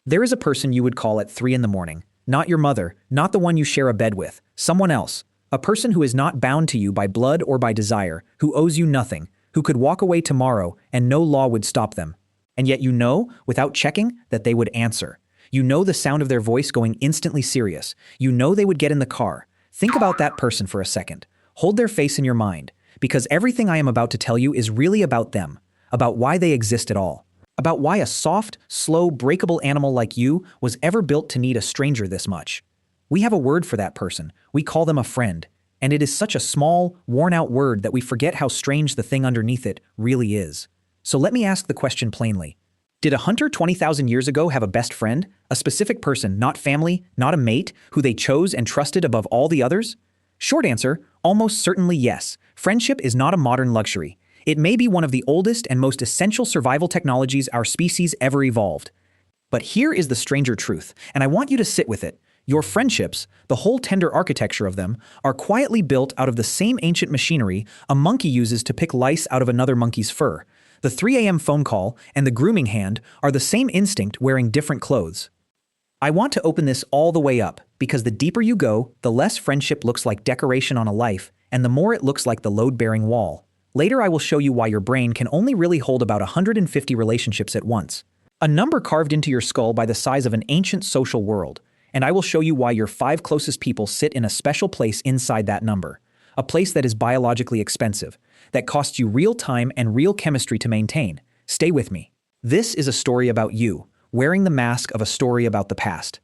There is a person you would call at 3 in the morning. Not your mother, not the one you share a bed with, someone else. A person who is not bound to you by blood or by desire, who owes you nothing, who could walk away tomorrow and no law would stop them. And yet you know, without checking, that they would answer. You know the sound of their voice going instantly serious. You know they would get in the car. Think about that person for a second. Hold their face in your mind, because everything I am about to tell you is really about them, about why they exist at all, about why a soft, slow, breakable animal like you was ever built to need a stranger this much. We have a word for that person. We call them a friend. And it is such a small, worn-out word that we forget how strange the thing underneath it really is. So let me ask the question plainly. Did a hunter 20,000 years ago have a best friend? A specific person, not family, not a mate, who they chose and trusted above all the others? Short answer, almost certainly yes. Friendship is not a modern luxury. It may be one of the oldest and most essential survival technologies our species ever evolved. But here is the stranger truth, and I want you to sit with it. Your friendships, the whole tender architecture of them, are quietly built out of the same ancient machinery a monkey uses to pick lice out of another monkey's fur. The 3 a.m. phone call and the grooming hand are the same instinct wearing different clothes. I want to open this all the way up, because the deeper you go, the less friendship looks like decoration on a life, and the more it looks like the load-bearing wall. Later I will show you why your brain can only really hold about 150 relationships at once. A number carved into your skull by the size of an ancient social world. And I will show you why your 5 closest people sit in a special place inside that number. A place that is biologically expensive, that costs you real time and real chemistry to maintain. Stay with me. This is a story about you, wearing the mask of a story about the past.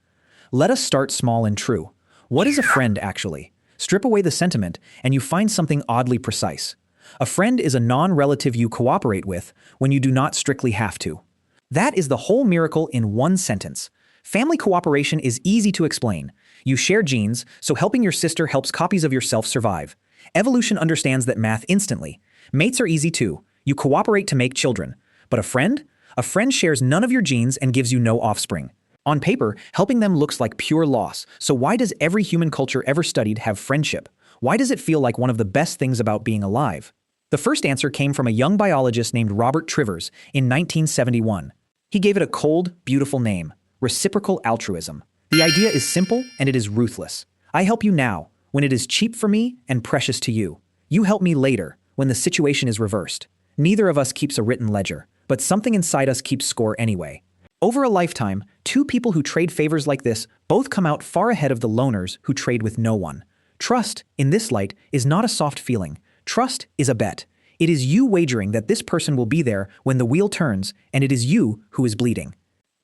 Let us start small and true. What is a friend actually? Strip away the sentiment, and you find something oddly precise. A friend is a non-relative you cooperate with when you do not strictly have to. That is the whole miracle in one sentence. Family cooperation is easy to explain. You share genes, so helping your sister helps copies of yourself survive. Evolution understands that math instantly. Mates are easy too. You cooperate to make children. But a friend? A friend shares none of your genes and gives you no offspring. On paper, helping them looks like pure loss. So why does every human culture ever studied have friendship? Why does it feel like one of the best things about being alive? The first answer came from a young biologist named Robert Trivers in 1971. He gave it a cold, beautiful name. Reciprocal altruism. The idea is simple and it is ruthless. I help you now, when it is cheap for me and precious to you. You help me later, when the situation is reversed. Neither of us keeps a written ledger, but something inside us keeps score anyway. Over a lifetime, 2 people who trade favors like this both come out far ahead of the loners who trade with no one. Trust, in this light, is not a soft feeling. Trust is a bet. It is you wagering that this person will be there when the wheel turns, and it is you who is bleeding.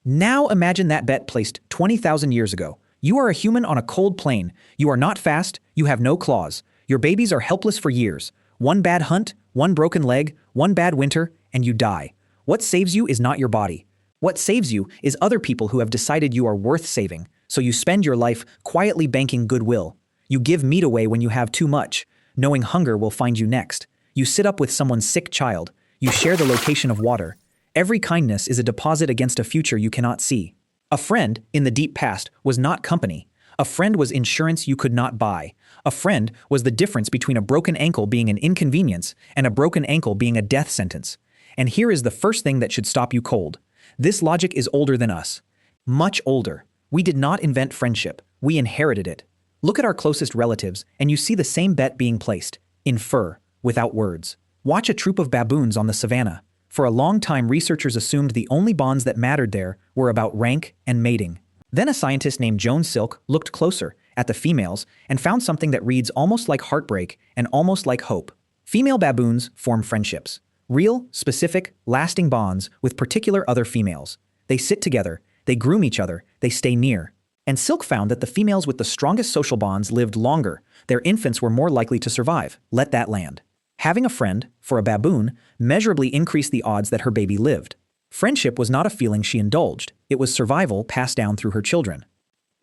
Now imagine that bet placed 20,000 years ago. You are a human on a cold plain. You are not fast. You have no claws. Your babies are helpless for years. One bad hunt, one broken leg, one bad winter, and you die. What saves you is not your body. What saves you is other people who have decided you are worth saving, so you spend your life quietly banking goodwill. You give meat away when you have too much, knowing hunger will find you next. You sit up with someone's sick child. You share the location of water. Every kindness is a deposit against a future you cannot see. A friend, in the deep past, was not company. A friend was insurance you could not buy. A friend was the difference between a broken ankle being an inconvenience and a broken ankle being a death sentence. And here is the first thing that should stop you cold. This logic is older than us. Much older. We did not invent friendship. We inherited it. Look at our closest relatives, and you see the same bet being placed. In fur, without words. Watch a troop of baboons on the savannah. For a long time, researchers assumed the only bonds that mattered there were about rank and mating. Then a scientist named Joan Silk looked closer at the females and found something that reads almost like heartbreak and almost like hope. Female baboons form friendships. Real, specific, lasting bonds with particular other females. They sit together, they groom each other, they stay near. And Silk found that the females with the strongest social bonds lived longer. Their infants were more likely to survive. Let that land. Having a friend, for a baboon, measurably increased the odds that her baby lived. Friendship was not a feeling she indulged. It was survival passed down through her children.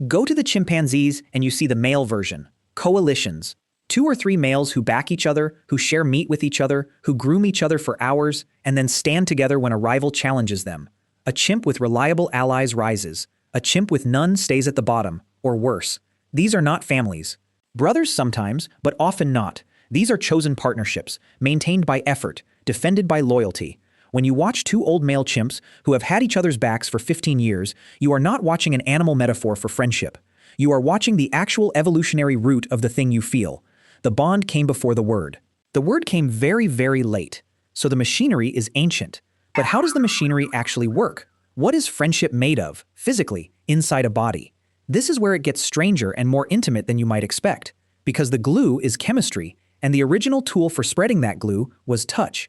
Go to the chimpanzees and you see the male version. Coalitions. 2 or 3 males who back each other, who share meat with each other, who groom each other for hours, and then stand together when a rival challenges them. A chimp with reliable allies rises. A chimp with none stays at the bottom, or worse. These are not families. Brothers sometimes, but often not. These are chosen partnerships, maintained by effort, defended by loyalty. When you watch two old male chimps who have had each other's backs for 15 years, you are not watching an animal metaphor for friendship. You are watching the actual evolutionary root of the thing you feel. The bond came before the word. The word came very, very late. So the machinery is ancient. But how does the machinery actually work? What is friendship made of, physically, inside a body? This is where it gets stranger and more intimate than you might expect, because the glue is chemistry, and the original tool for spreading that glue was touch.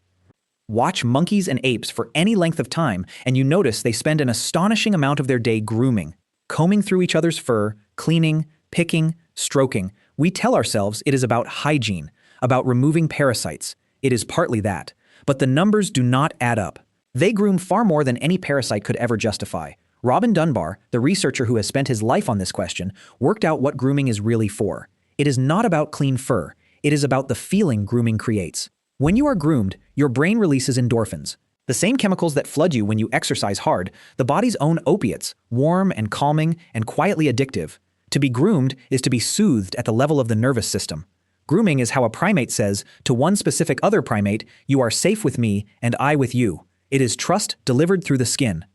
Watch monkeys and apes for any length of time, and you notice they spend an astonishing amount of their day grooming, combing through each other's fur, cleaning, picking, stroking. We tell ourselves it is about hygiene, about removing parasites. It is partly that. But the numbers do not add up. They groom far more than any parasite could ever justify. Robin Dunbar, the researcher who has spent his life on this question, worked out what grooming is really for. It is not about clean fur. It is about the feeling grooming creates. When you are groomed, your brain releases endorphins, the same chemicals that flood you when you exercise hard, the body's own opiates, warm and calming and quietly addictive. To be groomed is to be soothed at the level of the nervous system. Grooming is how a primate says to one specific other primate, "You are safe with me and I with you." It is trust delivered through the skin.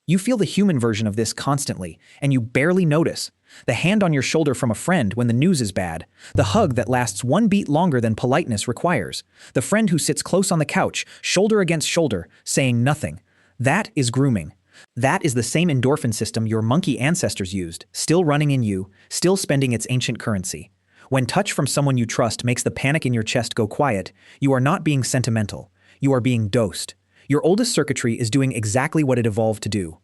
You feel the human version of this constantly, and you barely notice. The hand on your shoulder from a friend when the news is bad. The hug that lasts one beat longer than politeness requires. The friend who sits close on the couch, shoulder against shoulder, saying nothing. That is grooming. That is the same endorphin system your monkey ancestors used, still running in you, still spending its ancient currency. When touch from someone you trust makes the panic in your chest go quiet, you are not being sentimental. You are being dosed. Your oldest circuitry is doing exactly what it evolved to do.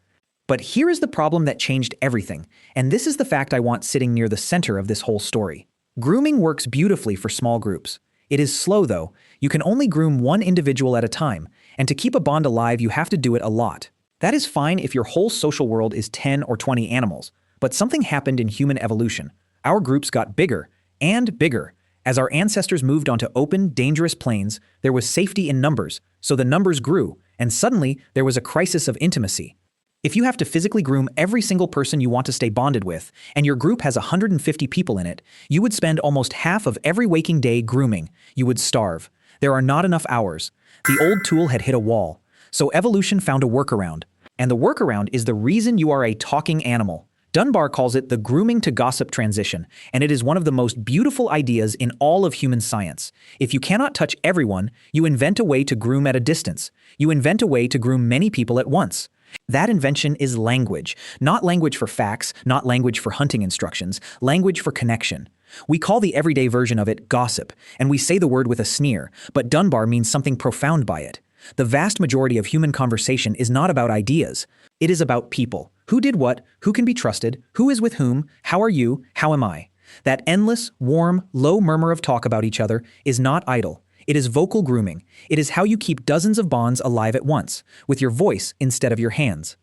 But here is the problem that changed everything, and this is the fact I want sitting near the center of this whole story. Grooming works beautifully for small groups. It is slow, though. You can only groom one individual at a time, and to keep a bond alive, you have to do it a lot. That is fine if your whole social world is 10 or 20 animals, but something happened in human evolution. Our groups got bigger and bigger. As our ancestors moved onto open, dangerous plains, there was safety in numbers, so the numbers grew, and suddenly there was a crisis of intimacy. If you have to physically groom every single person you want to stay bonded with, and your group has 150 people in it, you would spend almost half of every waking day grooming. You would starve. There are not enough hours. The old tool had hit a wall. So evolution found a workaround. And the workaround is the reason you are a talking animal. Dunbar calls it the grooming to gossip transition, and it is one of the most beautiful ideas in all of human science. If you cannot touch everyone, you invent a way to groom at a distance. You invent a way to groom many people at once. That invention is language. Not language for facts, not language for hunting instructions, language for connection. We call the everyday version of it gossip, and we say the word with a sneer, but Dunbar means something profound by it. The vast majority of human conversation is not about ideas. It is about people. Who did what? Who can be trusted? Who is with whom? How are you? How am I? That endless, warm, low murmur of talk about each other is not idle. It is vocal grooming. It is how you keep dozens of bonds alive at once, with your voice instead of your hands.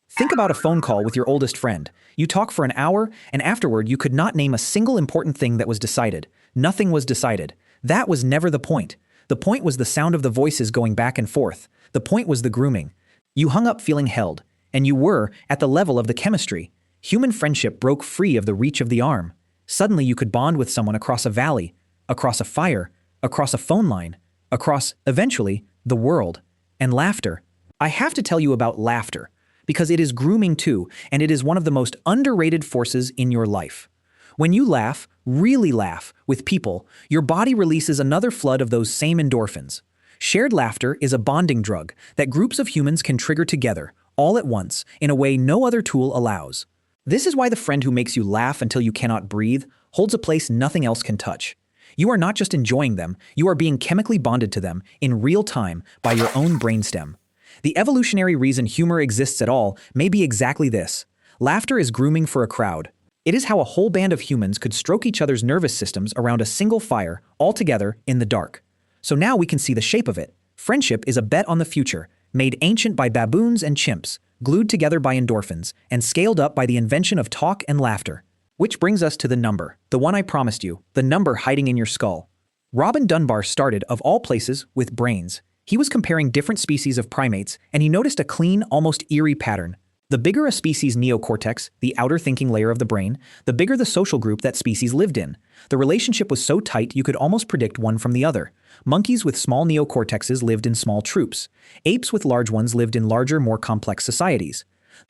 Think about a phone call with your oldest friend. You talk for an hour, and afterward you could not name a single important thing that was decided. Nothing was decided. That was never the point. The point was the sound of the voices going back and forth. The point was the grooming. You hung up feeling held, and you were at the level of the chemistry. Human friendship broke free of the reach of the arm. Suddenly you could bond with someone across a valley, across a fire, across a phone line, across, eventually, the world. And laughter. I have to tell you about laughter, because it is grooming too, and it is one of the most underrated forces in your life. When you laugh, really laugh, with people, your body releases another flood of those same endorphins. Shared laughter is a bonding drug that groups of humans can trigger together, all at once, in a way no other tool allows. This is why the friend who makes you laugh until you cannot breathe holds a place nothing else can touch. You are not just enjoying them, you are being chemically bonded to them in real time by your own brainstem. The evolutionary reason humor exists at all may be exactly this. Laughter is grooming for a crowd. It is how a whole band of humans could stroke each other's nervous systems around a single fire, all together in the dark. So now we can see the shape of it. Friendship is a bet on the future, made ancient by baboons and chimps, glued together by endorphins, and scaled up by the invention of talk and laughter. Which brings us to the number, the one I promised you, the number hiding in your skull. Robin Dunbar started, of all places, with brains. He was comparing different species of primates, and he noticed a clean, almost eerie pattern. The bigger a species' neocortex, the outer thinking layer of the brain, the bigger the social group that species lived in. The relationship was so tight you could almost predict one from the other. Monkeys with small neocortexes lived in small troops. Apes with large ones lived in larger, more complex societies.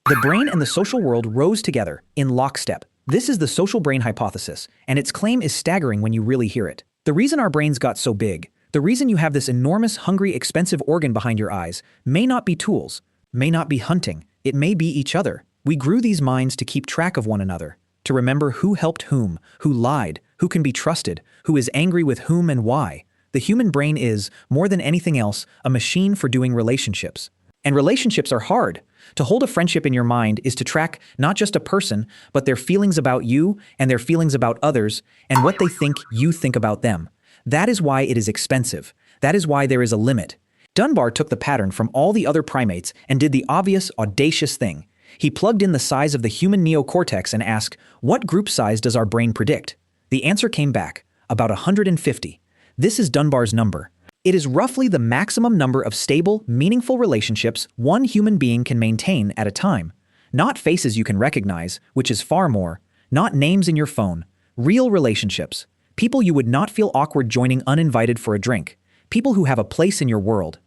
The brain and the social world rose together, in lockstep. This is the social brain hypothesis, and its claim is staggering when you really hear it. The reason our brains got so big, the reason you have this enormous, hungry, expensive organ behind your eyes, may not be tools, may not be hunting, it may be each other. We grew these minds to keep track of one another, to remember who helped whom, who lied, who can be trusted, who is angry with whom and why. The human brain is, more than anything else, a machine for doing relationships. And relationships are hard. To hold a friendship in your mind is to track not just a person, but their feelings about you and their feelings about others and what they think you think about them. That is why it is expensive. That is why there is a limit. Dunbar took the pattern from all the other primates and did the obvious, audacious thing. He plugged in the size of the human neocortex and asked, what group size does our brain predict? The answer came back, about 150. This is Dunbar's number. It is roughly the maximum number of stable, meaningful relationships one human being can maintain at a time. Not faces you can recognize, which is far more. Not names in your phone. Real relationships. People you would not feel awkward joining uninvited for a drink. People who have a place in your world.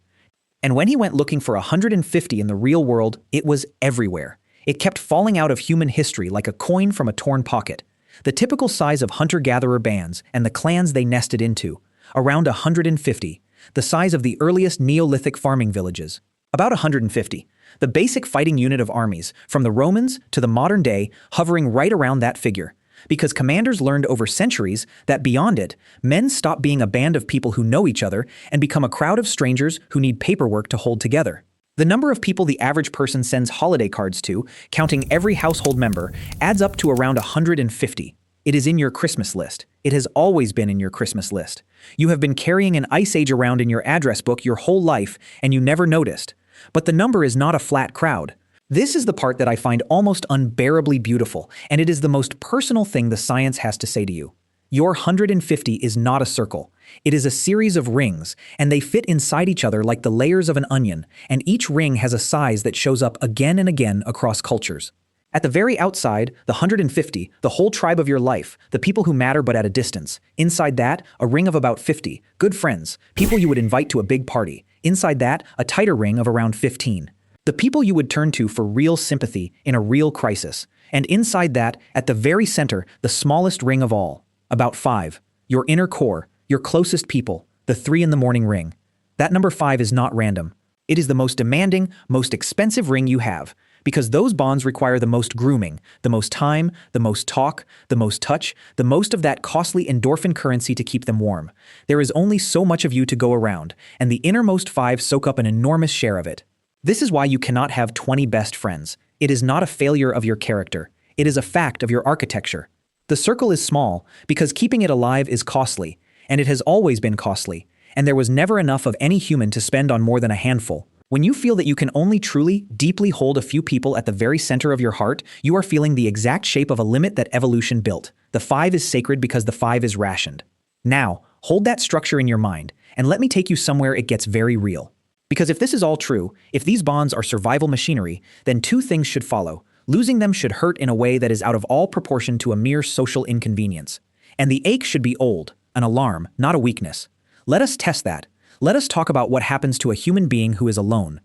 And when he went looking for 150 in the real world, it was everywhere. It kept falling out of human history like a coin from a torn pocket. The typical size of hunter-gatherer bands and the clans they nested into. Around 150. The size of the earliest Neolithic farming villages. About 150. The basic fighting unit of armies, from the Romans to the modern day, hovering right around that figure. Because commanders learned over centuries that beyond it, men stop being a band of people who know each other and become a crowd of strangers who need paperwork to hold together. The number of people the average person sends holiday cards to, counting every household member, adds up to around 150. It is in your Christmas list. It has always been in your Christmas list. You have been carrying an ice age around in your address book your whole life, and you never noticed. But the number is not a flat crowd. This is the part that I find almost unbearably beautiful, and it is the most personal thing the science has to say to you. Your 150 is not a circle. It is a series of rings, and they fit inside each other like the layers of an onion, and each ring has a size that shows up again and again across cultures. At the very outside, the 150, the whole tribe of your life, the people who matter but at a distance. Inside that, a ring of about 50, good friends, people you would invite to a big party. Inside that, a tighter ring of around 15. The people you would turn to for real sympathy in a real crisis. And inside that, at the very center, the smallest ring of all, about 5. Your inner core, your closest people, the 3 in the morning ring. That number 5 is not random. It is the most demanding, most expensive ring you have. Because those bonds require the most grooming, the most time, the most talk, the most touch, the most of that costly endorphin currency to keep them warm. There is only so much of you to go around, and the innermost 5 soak up an enormous share of it. This is why you cannot have 20 best friends. It is not a failure of your character. It is a fact of your architecture. The circle is small because keeping it alive is costly, and it has always been costly, and there was never enough of any human to spend on more than a handful. When you feel that you can only truly, deeply hold a few people at the very center of your heart, you are feeling the exact shape of a limit that evolution built. The 5 is sacred because the 5 is rationed. Now, hold that structure in your mind, and let me take you somewhere it gets very real. Because if this is all true, if these bonds are survival machinery, then 2 things should follow. Losing them should hurt in a way that is out of all proportion to a mere social inconvenience. And the ache should be old, an alarm, not a weakness. Let us test that. Let us talk about what happens to a human being who is alone.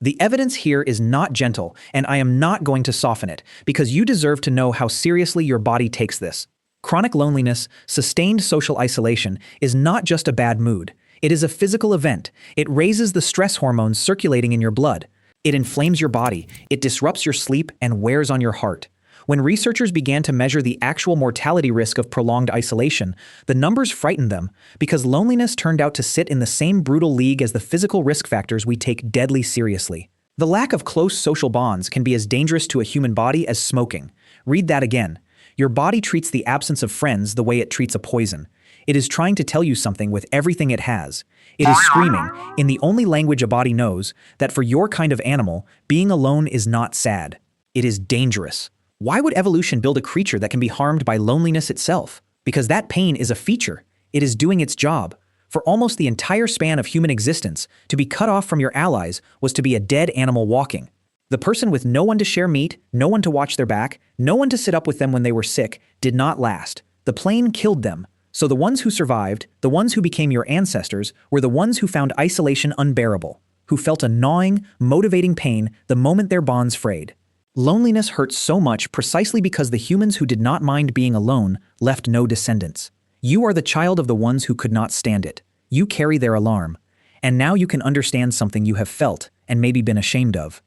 The evidence here is not gentle, and I am not going to soften it, because you deserve to know how seriously your body takes this. Chronic loneliness, sustained social isolation, is not just a bad mood. It is a physical event. It raises the stress hormones circulating in your blood. It inflames your body, it disrupts your sleep, and wears on your heart. When researchers began to measure the actual mortality risk of prolonged isolation, the numbers frightened them because loneliness turned out to sit in the same brutal league as the physical risk factors we take deadly seriously. The lack of close social bonds can be as dangerous to a human body as smoking. Read that again. Your body treats the absence of friends the way it treats a poison. It is trying to tell you something with everything it has. It is screaming, in the only language a body knows, that for your kind of animal, being alone is not sad. It is dangerous. Why would evolution build a creature that can be harmed by loneliness itself? Because that pain is a feature. It is doing its job. For almost the entire span of human existence, to be cut off from your allies was to be a dead animal walking. The person with no one to share meat, no one to watch their back, no one to sit up with them when they were sick, did not last. The plane killed them. So the ones who survived, the ones who became your ancestors, were the ones who found isolation unbearable, who felt a gnawing, motivating pain the moment their bonds frayed. Loneliness hurts so much precisely because the humans who did not mind being alone left no descendants. You are the child of the ones who could not stand it. You carry their alarm. And now you can understand something you have felt and maybe been ashamed of.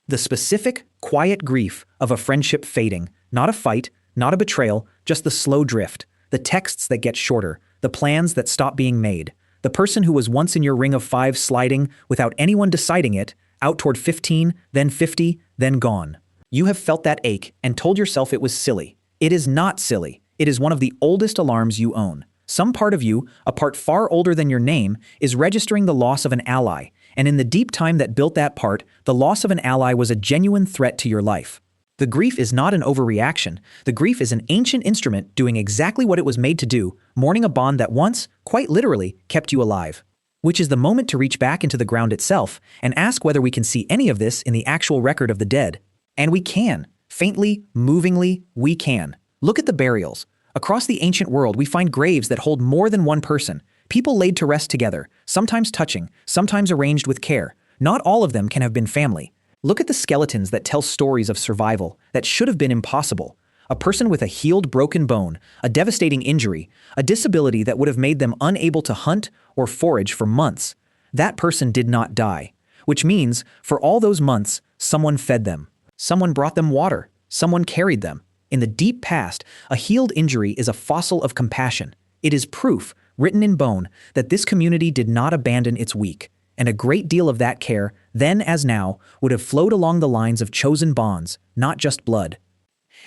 The specific, quiet grief of a friendship fading, not a fight, not a betrayal, just the slow drift, the texts that get shorter, the plans that stop being made, the person who was once in your ring of 5 sliding without anyone deciding it, out toward 15, then 50, then gone. You have felt that ache and told yourself it was silly. It is not silly. It is one of the oldest alarms you own. Some part of you, a part far older than your name, is registering the loss of an ally, and in the deep time that built that part, the loss of an ally was a genuine threat to your life. The grief is not an overreaction. The grief is an ancient instrument doing exactly what it was made to do, mourning a bond that once, quite literally, kept you alive. Which is the moment to reach back into the ground itself and ask whether we can see any of this in the actual record of the dead. And we can. Faintly, movingly, we can. Look at the burials. Across the ancient world, we find graves that hold more than one person, people laid to rest together, sometimes touching, sometimes arranged with care. Not all of them can have been family. Look at the skeletons that tell stories of survival that should have been impossible. A person with a healed broken bone, a devastating injury, a disability that would have made them unable to hunt or forage for months. That person did not die, which means, for all those months, someone fed them. Someone brought them water. Someone carried them. In the deep past, a healed injury is a fossil of compassion. It is proof, written in bone, that this community did not abandon its weak, and a great deal of that care, then as now, would have flowed along the lines of chosen bonds, not just blood.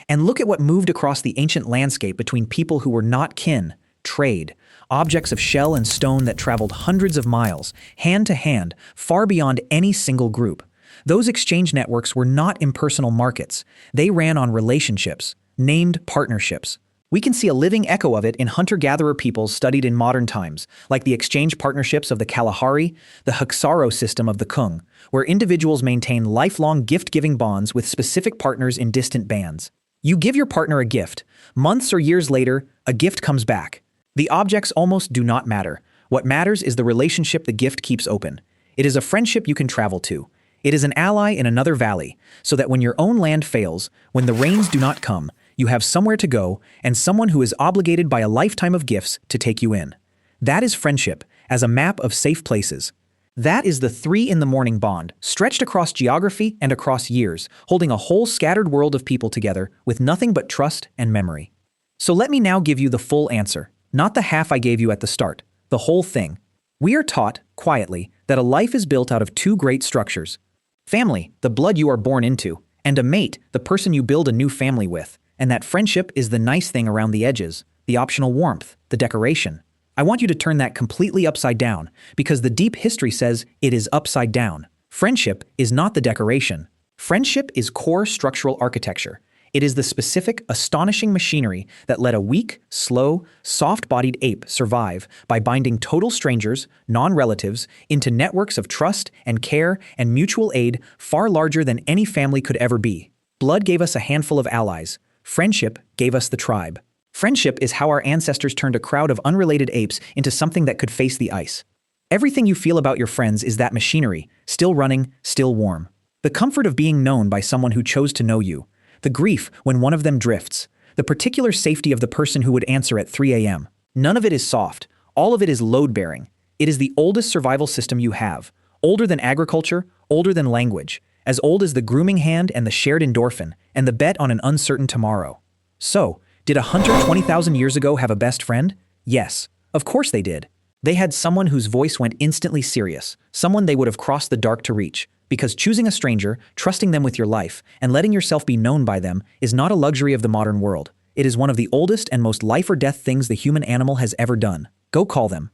And look at what moved across the ancient landscape between people who were not kin: trade, objects of shell and stone that traveled hundreds of miles, hand to hand, far beyond any single group. Those exchange networks were not impersonal markets. They ran on relationships, named partnerships. We can see a living echo of it in hunter-gatherer peoples studied in modern times, like the exchange partnerships of the Kalahari, the hxaro system of the Kung, where individuals maintain lifelong gift-giving bonds with specific partners in distant bands. You give your partner a gift. Months or years later, a gift comes back. The objects almost do not matter. What matters is the relationship the gift keeps open. It is a friendship you can travel to. It is an ally in another valley, so that when your own land fails, when the rains do not come, you have somewhere to go and someone who is obligated by a lifetime of gifts to take you in. That is friendship, as a map of safe places. That is the 3 in the morning bond, stretched across geography and across years, holding a whole scattered world of people together with nothing but trust and memory. So let me now give you the full answer, not the half I gave you at the start, the whole thing. We are taught, quietly, that a life is built out of 2 great structures. Family, the blood you are born into, and a mate, the person you build a new family with. And that friendship is the nice thing around the edges, the optional warmth, the decoration. I want you to turn that completely upside down, because the deep history says it is upside down. Friendship is not the decoration. Friendship is core structural architecture. It is the specific, astonishing machinery that let a weak, slow, soft-bodied ape survive by binding total strangers, non-relatives, into networks of trust and care and mutual aid far larger than any family could ever be. Blood gave us a handful of allies. Friendship gave us the tribe. Friendship is how our ancestors turned a crowd of unrelated apes into something that could face the ice. Everything you feel about your friends is that machinery, still running, still warm. The comfort of being known by someone who chose to know you. The grief when one of them drifts. The particular safety of the person who would answer at 3 a.m. None of it is soft. All of it is load-bearing. It is the oldest survival system you have. Older than agriculture, older than language. As old as the grooming hand and the shared endorphin, and the bet on an uncertain tomorrow. So, did a hunter 20,000 years ago have a best friend? Yes, of course they did. They had someone whose voice went instantly serious, someone they would have crossed the dark to reach, because choosing a stranger, trusting them with your life, and letting yourself be known by them is not a luxury of the modern world. It is one of the oldest and most life-or-death things the human animal has ever done. Go call them.